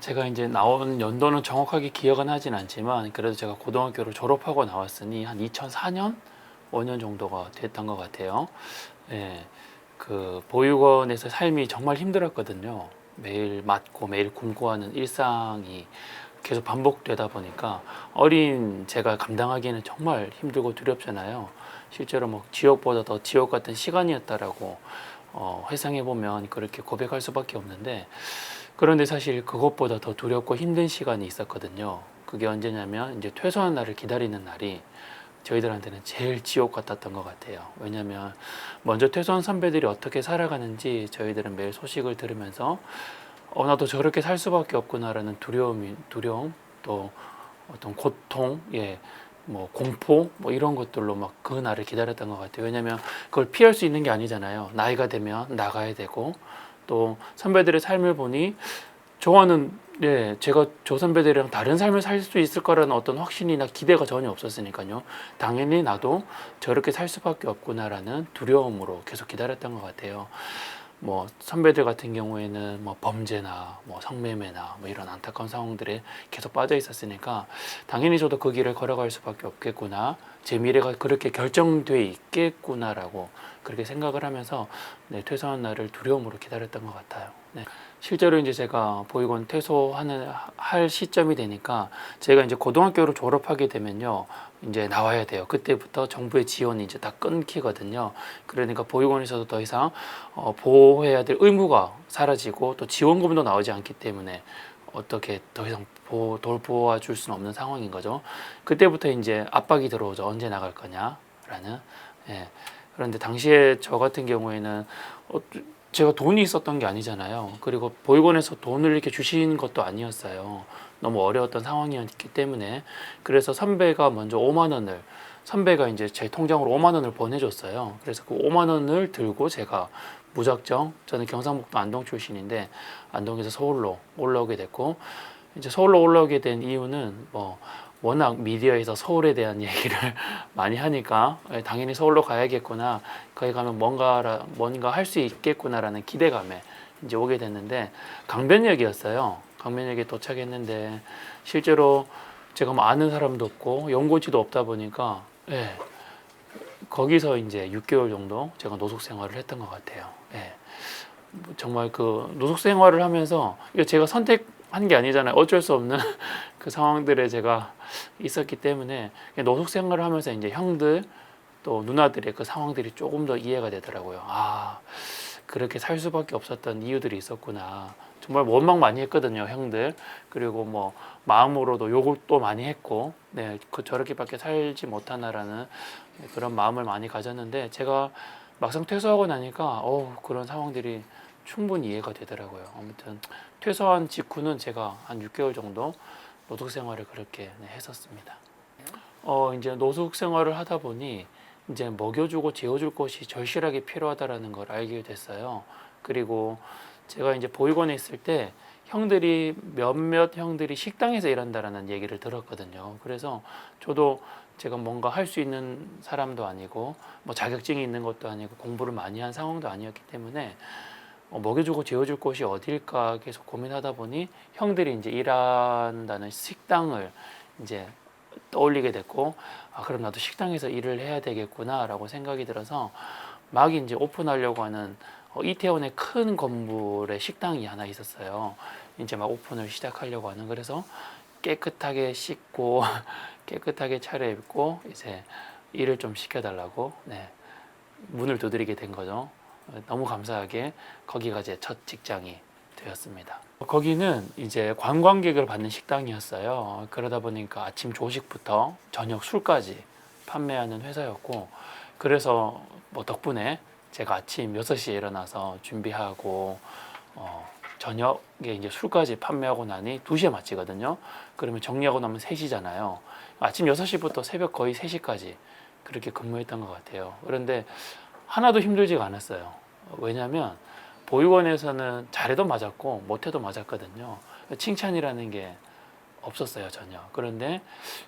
제가 이제 나온 연도는 정확하게 기억은 하진 않지만 그래도 제가 고등학교를 졸업하고 나왔으니 한 2004년, 5년 정도가 됐던 것 같아요. 예, 그 보육원에서 삶이 정말 힘들었거든요. 매일 맞고 매일 굶고 하는 일상이 계속 반복되다 보니까 어린 제가 감당하기에는 정말 힘들고 두렵잖아요. 실제로 뭐 지옥보다 더 지옥 같은 시간이었다라고 회상해 보면 그렇게 고백할 수밖에 없는데, 그런데 사실 그것보다 더 두렵고 힘든 시간이 있었거든요. 그게 언제냐면 이제 퇴소한 날을 기다리는 날이 저희들한테는 제일 지옥 같았던 것 같아요. 왜냐하면 먼저 퇴소한 선배들이 어떻게 살아가는지 저희들은 매일 소식을 들으면서 나도 저렇게 살 수밖에 없구나라는 두려움, 또 어떤 고통, 뭐 공포, 뭐 이런 것들로 막 그 날을 기다렸던 것 같아요. 왜냐하면 그걸 피할 수 있는 게 아니잖아요. 나이가 되면 나가야 되고, 또 선배들의 삶을 보니 저와는, 제가 저 선배들이랑 다른 삶을 살 수 있을 거라는 어떤 확신이나 기대가 전혀 없었으니까요. 당연히 나도 저렇게 살 수밖에 없구나라는 두려움으로 계속 기다렸던 것 같아요. 뭐 선배들 같은 경우에는 뭐 범죄나 뭐 성매매나 뭐 이런 안타까운 상황들에 계속 빠져 있었으니까 당연히 저도 그 길을 걸어갈 수밖에 없겠구나, 제 미래가 그렇게 결정돼 있겠구나라고 그렇게 생각을 하면서 퇴소한 날을 두려움으로 기다렸던 것 같아요. 실제로 이제 제가 보육원 퇴소하는 할 시점이 되니까 제가 이제 고등학교를 졸업하게 되면요, 이제 나와야 돼요. 그때부터 정부의 지원이 이제 다 끊기거든요. 그러니까 보육원에서도 더 이상 보호해야 될 의무가 사라지고 또 지원금도 나오지 않기 때문에 어떻게 더 이상 돌보아 줄 수는 없는 상황인 거죠. 그때부터 이제 압박이 들어오죠. 언제 나갈 거냐라는. 예. 그런데 당시에 저 같은 경우에는 제가 돈이 있었던 게 아니잖아요. 그리고 보육원에서 돈을 이렇게 주신 것도 아니었어요. 너무 어려웠던 상황이었기 때문에. 그래서 선배가 먼저 5만 원을, 선배가 이제 제 통장으로 5만 원을 보내줬어요. 그래서 그 5만 원을 들고 제가 무작정, 저는 경상북도 안동 출신인데 안동에서 서울로 올라오게 됐고, 이제 서울로 올라오게 된 이유는 뭐 워낙 미디어에서 서울에 대한 얘기를 많이 하니까 당연히 서울로 가야겠구나, 거기 가면 뭔가 할 수 있겠구나라는 기대감에 이제 오게 됐는데, 강변역이었어요. 강변역에 도착했는데 실제로 제가 뭐 아는 사람도 없고 연고지도 없다 보니까, 거기서 이제 6개월 정도 제가 노숙 생활을 했던 것 같아요. 정말 그 노숙 생활을 하면서, 이거 제가 선택한 게 아니잖아요. 어쩔 수 없는 그 상황들에 제가 있었기 때문에 노숙 생활을 하면서 이제 형들 또 누나들의 그 상황들이 조금 더 이해가 되더라고요. 아, 그렇게 살 수밖에 없었던 이유들이 있었구나. 정말 원망 많이 했거든요, 형들. 그리고 뭐 마음으로도 욕을 또 많이 했고, 그 저렇게밖에 살지 못하나라는 그런 마음을 많이 가졌는데, 제가 막상 퇴소하고 나니까 그런 상황들이 충분히 이해가 되더라고요. 아무튼 퇴소한 직후는 제가 한 6개월 정도 노숙 생활을 그렇게 했었습니다. 이제 노숙 생활을 하다 보니 이제 먹여주고 재워줄 것이 절실하게 필요하다라는 걸 알게 됐어요. 그리고 제가 이제 보육원에 있을 때 형들이 몇몇 형들이 식당에서 일한다라는 얘기를 들었거든요. 그래서 저도 제가 뭔가 할 수 있는 사람도 아니고 뭐 자격증이 있는 것도 아니고 공부를 많이 한 상황도 아니었기 때문에 먹여주고 재워줄 곳이 어딜까 계속 고민하다 보니 형들이 이제 일한다는 식당을 이제 떠올리게 됐고, 아, 그럼 나도 식당에서 일을 해야 되겠구나라고 생각이 들어서 막 이제 오픈하려고 하는 이태원의 큰 건물에 식당이 하나 있었어요. 이제 막 오픈을 시작하려고 하는. 그래서 깨끗하게 씻고 깨끗하게 차려입고 이제 일을 좀 시켜달라고 문을 두드리게 된 거죠. 너무 감사하게 거기가 제 첫 직장이 되었습니다. 거기는 이제 관광객을 받는 식당이었어요. 그러다 보니까 아침 조식부터 저녁 술까지 판매하는 회사였고, 그래서 뭐 덕분에 제가 아침 6시에 일어나서 준비하고 저녁에 이제 술까지 판매하고 나니 2시에 마치거든요. 그러면 정리하고 나면 3시잖아요. 아침 6시부터 새벽 거의 3시까지 그렇게 근무했던 것 같아요. 그런데 하나도 힘들지가 않았어요. 왜냐하면 보육원에서는 잘해도 맞았고 못해도 맞았거든요. 칭찬이라는 게 없었어요, 전혀. 그런데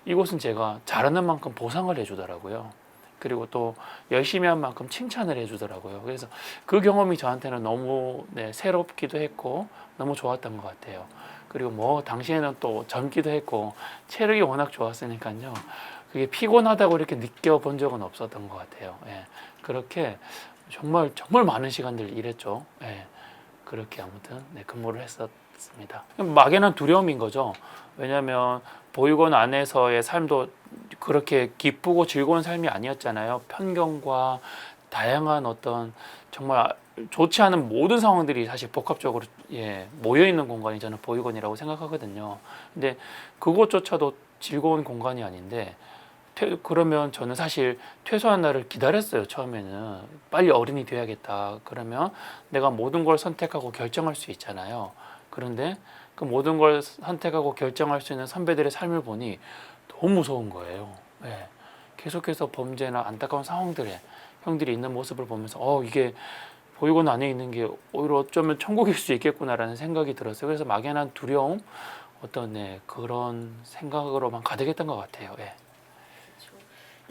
이곳은 제가 잘하는 만큼 보상을 해주더라고요. 그리고 또 열심히 한 만큼 칭찬을 해주더라고요. 그래서 그 경험이 저한테는 너무 새롭기도 했고 너무 좋았던 것 같아요. 그리고 뭐 당시에는 또 젊기도 했고 체력이 워낙 좋았으니까요. 그게 피곤하다고 이렇게 느껴본 적은 없었던 것 같아요. 예. 그렇게 정말 많은 시간들 일했죠. 예. 그렇게 아무튼 근무를 했었습니다. 막연한 두려움인 거죠. 왜냐하면 보육원 안에서의 삶도 그렇게 기쁘고 즐거운 삶이 아니었잖아요. 편견과 다양한 어떤 정말 좋지 않은 모든 상황들이 사실 복합적으로 모여 있는 공간이 저는 보육원이라고 생각하거든요. 근데 그것조차도 즐거운 공간이 아닌데 그러면 저는 사실 퇴소한 날을 기다렸어요. 처음에는 빨리 어른이 돼야겠다. 그러면 내가 모든 걸 선택하고 결정할 수 있잖아요. 그런데 그 모든 걸 선택하고 결정할 수 있는 선배들의 삶을 보니 너무 무서운 거예요. 네. 계속해서 범죄나 안타까운 상황들에 형들이 있는 모습을 보면서 이게 보육원 안에 있는 게 오히려 어쩌면 천국일 수 있겠구나라는 생각이 들었어요. 그래서 막연한 두려움, 어떤 그런 생각으로만 가득했던 것 같아요. 예.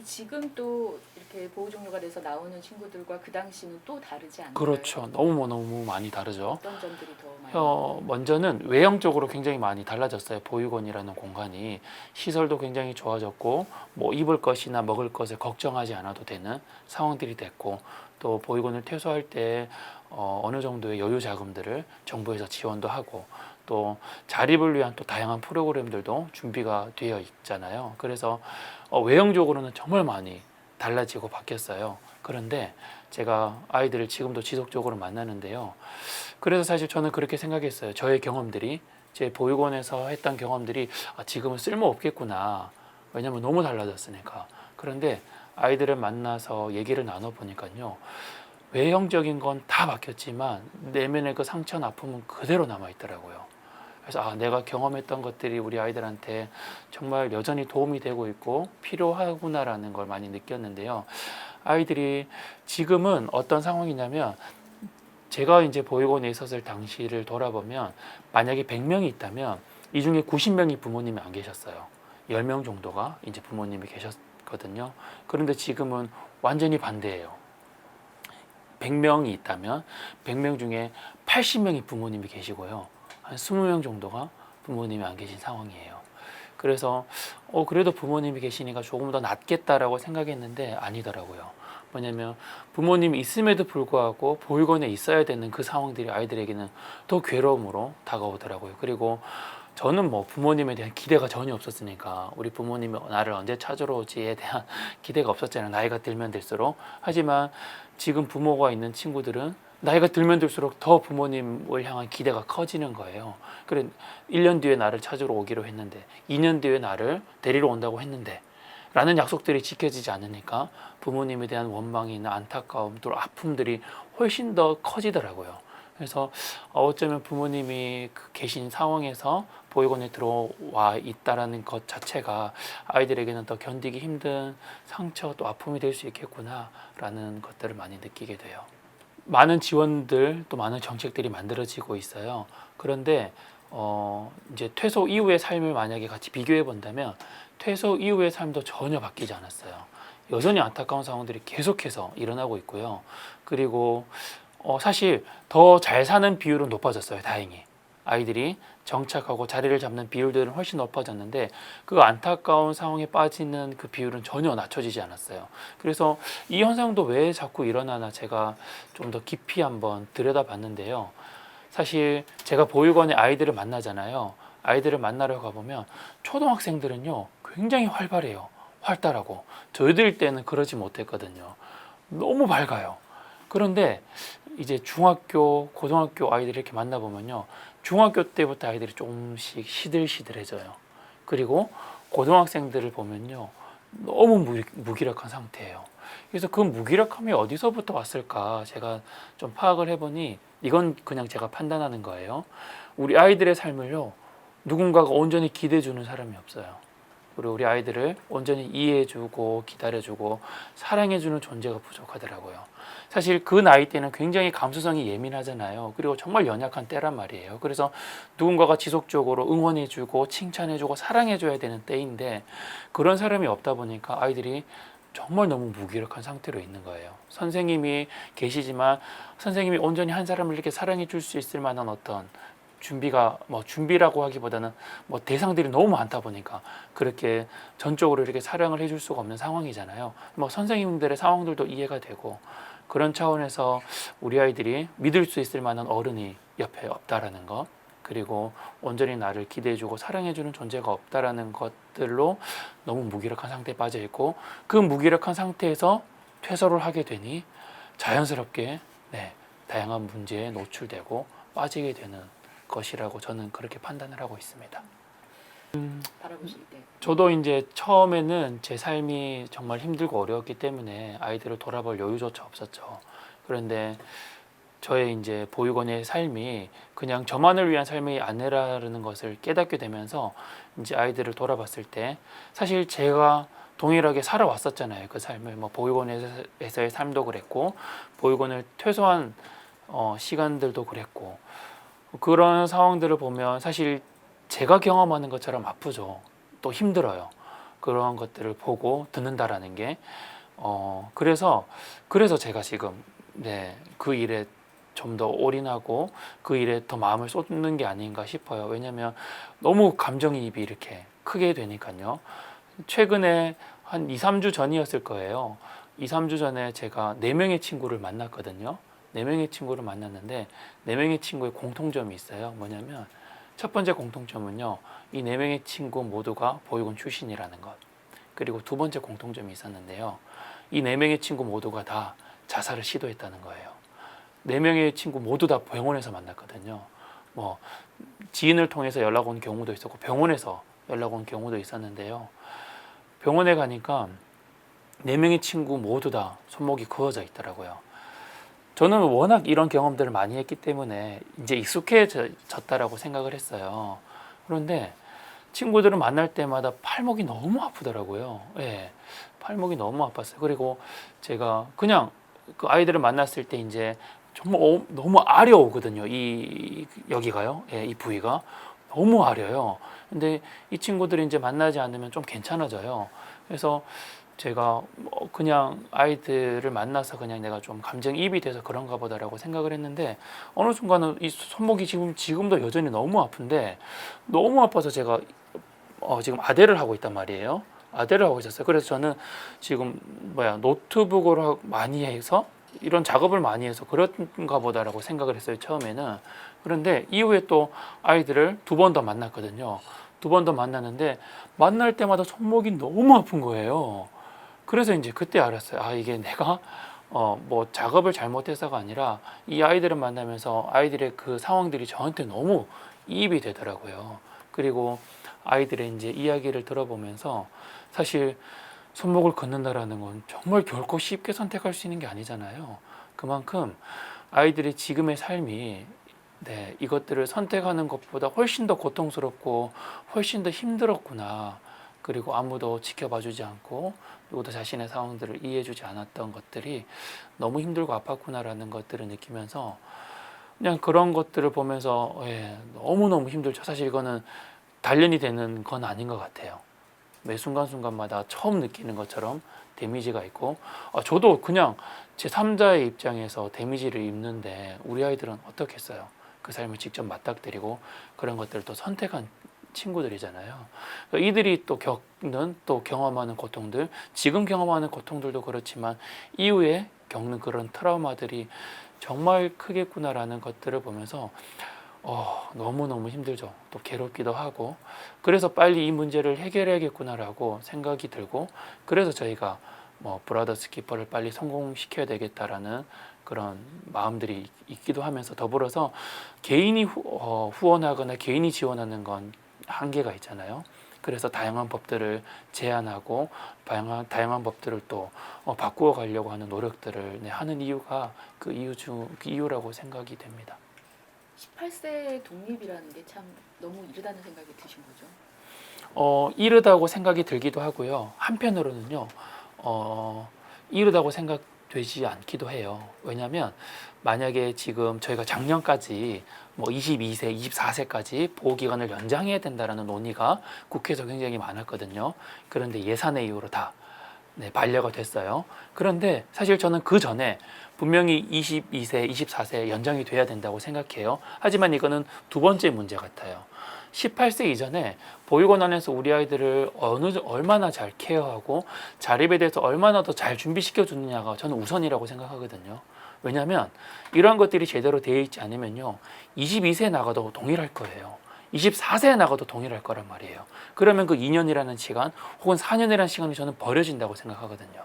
지금 또 이렇게 보호 종료가 돼서 나오는 친구들과 그 당시는 또 다르지 않나요? 그렇죠. 너무 많이 다르죠. 어떤 점들이 더 많이? 먼저는 외형적으로 굉장히 많이 달라졌어요. 보육원이라는 공간이 시설도 굉장히 좋아졌고 뭐 입을 것이나 먹을 것을 걱정하지 않아도 되는 상황들이 됐고 또 보육원을 퇴소할 때 어느 정도의 여유 자금들을 정부에서 지원도 하고 또 자립을 위한 또 다양한 프로그램들도 준비가 되어 있잖아요. 그래서 외형적으로는 정말 많이 달라지고 바뀌었어요. 그런데 제가 아이들을 지금도 지속적으로 만나는데요. 그래서 사실 저는 그렇게 생각했어요. 저의 경험들이, 제 보육원에서 했던 경험들이 지금은 쓸모 없겠구나. 왜냐면 너무 달라졌으니까. 그런데 아이들을 만나서 얘기를 나눠보니까요. 외형적인 건 다 바뀌었지만 내면의 그 상처나 아픔은 그대로 남아있더라고요. 그래서 내가 경험했던 것들이 우리 아이들한테 정말 여전히 도움이 되고 있고 필요하구나라는 걸 많이 느꼈는데요. 아이들이 지금은 어떤 상황이냐면 제가 이제 보육원에 있었을 당시를 돌아보면 만약에 100명이 있다면 이 중에 90명이 부모님이 안 계셨어요. 10명 정도가 이제 부모님이 계셨거든요. 그런데 지금은 완전히 반대예요. 100명이 있다면 100명 중에 80명이 부모님이 계시고요. 한 20명 정도가 부모님이 안 계신 상황이에요. 그래서 그래도 부모님이 계시니까 조금 더 낫겠다라고 생각했는데 아니더라고요. 뭐냐면 부모님이 있음에도 불구하고 보육원에 있어야 되는 그 상황들이 아이들에게는 더 괴로움으로 다가오더라고요. 그리고 저는 뭐 부모님에 대한 기대가 전혀 없었으니까 우리 부모님이 나를 언제 찾으러 오지에 대한 기대가 없었잖아요. 나이가 들면 들수록. 하지만 지금 부모가 있는 친구들은 나이가 들면 들수록 더 부모님을 향한 기대가 커지는 거예요. 그래 1년 뒤에 나를 찾으러 오기로 했는데 2년 뒤에 나를 데리러 온다고 했는데 라는 약속들이 지켜지지 않으니까 부모님에 대한 원망이나 안타까움 또 아픔들이 훨씬 더 커지더라고요. 그래서 어쩌면 부모님이 계신 상황에서 보육원에 들어와 있다라는 것 자체가 아이들에게는 더 견디기 힘든 상처 또 아픔이 될 수 있겠구나라는 것들을 많이 느끼게 돼요. 많은 지원들 또 많은 정책들이 만들어지고 있어요. 그런데 이제 퇴소 이후의 삶을 만약에 같이 비교해 본다면 퇴소 이후의 삶도 전혀 바뀌지 않았어요. 여전히 안타까운 상황들이 계속해서 일어나고 있고요. 그리고 사실 더 잘 사는 비율은 높아졌어요. 다행히. 아이들이 정착하고 자리를 잡는 비율들은 훨씬 높아졌는데 그 안타까운 상황에 빠지는 그 비율은 전혀 낮춰지지 않았어요. 그래서 이 현상도 왜 자꾸 일어나나 제가 좀 더 깊이 한번 들여다봤는데요. 사실 제가 보육원에 아이들을 만나잖아요. 아이들을 만나러 가보면 초등학생들은요 굉장히 활발해요. 활달하고 저희들 때는 그러지 못했거든요. 너무 밝아요. 그런데 이제 중학교, 고등학교 아이들 이렇게 만나보면요. 중학교 때부터 아이들이 조금씩 시들시들해져요. 그리고 고등학생들을 보면요. 너무 무기력한 상태예요. 그래서 그 무기력함이 어디서부터 왔을까 제가 좀 파악을 해보니 이건 그냥 제가 판단하는 거예요. 우리 아이들의 삶을요. 누군가가 온전히 기대주는 사람이 없어요. 그리고 우리 아이들을 온전히 이해해주고 기다려주고 사랑해주는 존재가 부족하더라고요. 사실 그 나이 때는 굉장히 감수성이 예민하잖아요. 그리고 정말 연약한 때란 말이에요. 그래서 누군가가 지속적으로 응원해주고 칭찬해주고 사랑해줘야 되는 때인데 그런 사람이 없다 보니까 아이들이 정말 너무 무기력한 상태로 있는 거예요. 선생님이 계시지만 선생님이 온전히 한 사람을 이렇게 사랑해 줄 수 있을 만한 어떤 준비가 뭐 준비라고 하기보다는 뭐 대상들이 너무 많다 보니까 그렇게 전적으로 이렇게 사랑을 해줄 수가 없는 상황이잖아요. 뭐 선생님들의 상황들도 이해가 되고 그런 차원에서 우리 아이들이 믿을 수 있을 만한 어른이 옆에 없다라는 것, 그리고 온전히 나를 기대해주고 사랑해주는 존재가 없다라는 것들로 너무 무기력한 상태에 빠져 있고, 그 무기력한 상태에서 퇴소를 하게 되니 자연스럽게 다양한 문제에 노출되고 빠지게 되는 것이라고 저는 그렇게 판단을 하고 있습니다. 바라보실 때. 저도 이제 처음에는 제 삶이 정말 힘들고 어려웠기 때문에 아이들을 돌아볼 여유조차 없었죠. 그런데 저의 이제 보육원의 삶이 그냥 저만을 위한 삶이 아니라는 것을 깨닫게 되면서 이제 아이들을 돌아봤을 때 사실 제가 동일하게 살아왔었잖아요. 그 삶을 뭐 보육원에서의 삶도 그랬고 보육원을 퇴소한 시간들도 그랬고, 그런 상황들을 보면 사실 제가 경험하는 것처럼 아프죠. 또 힘들어요. 그런 것들을 보고 듣는다라는 게 그래서 제가 지금 그 일에 좀 더 올인하고 그 일에 더 마음을 쏟는 게 아닌가 싶어요. 왜냐하면 너무 감정이입이 이렇게 크게 되니까요. 최근에 한 2, 3주 전이었을 거예요. 2, 3주 전에 제가 4명의 친구를 만났거든요. 4명의 친구를 만났는데 4명의 친구의 공통점이 있어요. 뭐냐면 첫 번째 공통점은요, 이 4명의 친구 모두가 보육원 출신이라는 것. 그리고 두 번째 공통점이 있었는데요, 이 4명의 친구 모두가 다 자살을 시도했다는 거예요. 4명의 친구 모두 다 병원에서 만났거든요. 뭐 지인을 통해서 연락 온 경우도 있었고 병원에서 연락 온 경우도 있었는데요. 병원에 가니까 4명의 친구 모두 다 손목이 그어져 있더라고요. 저는 워낙 이런 경험들을 많이 했기 때문에 이제 익숙해졌다라고 생각을 했어요. 그런데 친구들을 만날 때마다 팔목이 너무 아프더라고요. 예, 팔목이 너무 아팠어요. 그리고 제가 그냥 그 아이들을 만났을 때 이제 정말 너무 아려오거든요. 여기가요. 예, 이 부위가 너무 아려요. 근데 이 친구들이 이제 만나지 않으면 좀 괜찮아져요. 그래서 제가 그냥 아이들을 만나서 그냥 내가 좀 감정이입이 돼서 그런가 보다라고 생각을 했는데, 어느 순간은 이 손목이 지금도 여전히 너무 아픈데, 너무 아파서 제가 지금 아대를 하고 있단 말이에요. 아대를 하고 있었어요. 그래서 저는 지금 노트북으로 많이 해서 이런 작업을 많이 해서 그런가 보다라고 생각을 했어요, 처음에는. 그런데 이후에 또 아이들을 2번 더 만났거든요. 2번 더 만났는데 만날 때마다 손목이 너무 아픈 거예요. 그래서 이제 그때 알았어요. 아, 이게 내가 뭐 작업을 잘못해서가 아니라 이 아이들을 만나면서 아이들의 그 상황들이 저한테 너무 이입이 되더라고요. 그리고 아이들의 이제 이야기를 들어보면서 사실 손목을 걷는다라는 건 정말 결코 쉽게 선택할 수 있는 게 아니잖아요. 그만큼 아이들의 지금의 삶이 이것들을 선택하는 것보다 훨씬 더 고통스럽고 훨씬 더 힘들었구나. 그리고 아무도 지켜봐주지 않고 누구도 자신의 상황들을 이해해주지 않았던 것들이 너무 힘들고 아팠구나라는 것들을 느끼면서 그냥 그런 것들을 보면서 너무너무 힘들죠. 사실 이거는 단련이 되는 건 아닌 것 같아요. 매 순간순간마다 처음 느끼는 것처럼 데미지가 있고, 저도 그냥 제 3자의 입장에서 데미지를 입는데 우리 아이들은 어떻겠어요? 그 삶을 직접 맞닥뜨리고 그런 것들을 또 선택한 친구들이잖아요. 그러니까 이들이 또 겪는, 또 경험하는 고통들, 지금 경험하는 고통들도 그렇지만 이후에 겪는 그런 트라우마들이 정말 크겠구나라는 것들을 보면서 너무너무 힘들죠. 또 괴롭기도 하고, 그래서 빨리 이 문제를 해결해야겠구나라고 생각이 들고, 그래서 저희가 브라더스 키퍼를 빨리 성공시켜야 되겠다라는 그런 마음들이 있기도 하면서, 더불어서 개인이 후원하거나 개인이 지원하는 건 한계가 있잖아요. 그래서 다양한 법들을 제안하고 다양한 법들을 또 바꾸어 가려고 하는 노력들을 하는 이유가 그 이유라고 생각이 됩니다. 18세 독립이라는 게 참 너무 이르다는 생각이 드신 거죠? 이르다고 생각이 들기도 하고요. 한편으로는요, 이르다고 생각되지 않기도 해요. 왜냐하면 만약에 지금 저희가 작년까지 22세, 24세까지 보호기간을 연장해야 된다라는 논의가 국회에서 굉장히 많았거든요. 그런데 예산의 이유로 다 네, 반려가 됐어요. 그런데 사실 저는 그 전에 분명히 22세, 24세 연장이 돼야 된다고 생각해요. 하지만 이거는 두 번째 문제 같아요. 18세 이전에 보육원안에서 우리 아이들을 얼마나 잘 케어하고 자립에 대해서 얼마나 더 잘 준비시켜 주느냐가 저는 우선이라고 생각하거든요. 왜냐하면 이러한 것들이 제대로 되어 있지 않으면요, 22세에 나가도 동일할 거예요. 24세에 나가도 동일할 거란 말이에요. 그러면 그 2년이라는 시간 혹은 4년이라는 시간이 저는 버려진다고 생각하거든요.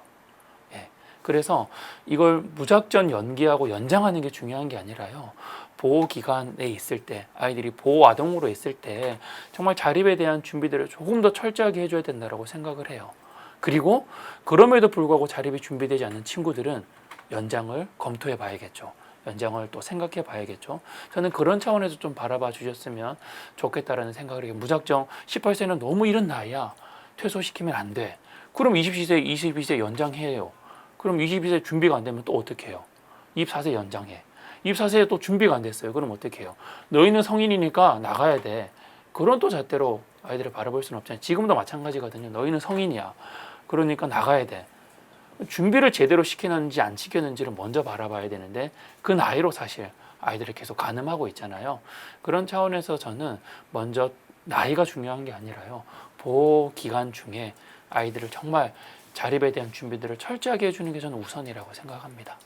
예. 그래서 이걸 무작정 연기하고 연장하는 게 중요한 게 아니라요, 보호 기간에 있을 때, 아이들이 보호 아동으로 있을 때 정말 자립에 대한 준비들을 조금 더 철저하게 해줘야 된다고 생각을 해요. 그리고 그럼에도 불구하고 자립이 준비되지 않는 친구들은 연장을 검토해 봐야겠죠. 연장을 또 생각해 봐야겠죠. 저는 그런 차원에서 좀 바라봐 주셨으면 좋겠다라는 생각을 해요. 무작정 18세는 너무 이른 나이야, 퇴소시키면 안 돼. 그럼 20세, 22세 연장해요. 그럼 22세 준비가 안 되면 또 어떻게 해요? 24세 연장해. 24세에 또 준비가 안 됐어요. 그럼 어떻게 해요? 너희는 성인이니까 나가야 돼. 그런 또 잣대로 아이들을 바라볼 수는 없잖아요. 지금도 마찬가지거든요. 너희는 성인이야. 그러니까 나가야 돼. 준비를 제대로 시키는지 안 시켰는지를 먼저 바라봐야 되는데 그 나이로 사실 아이들을 계속 가늠하고 있잖아요. 그런 차원에서 저는 먼저 나이가 중요한 게 아니라요, 보호 기간 중에 아이들을 정말 자립에 대한 준비들을 철저하게 해주는 게 저는 우선이라고 생각합니다.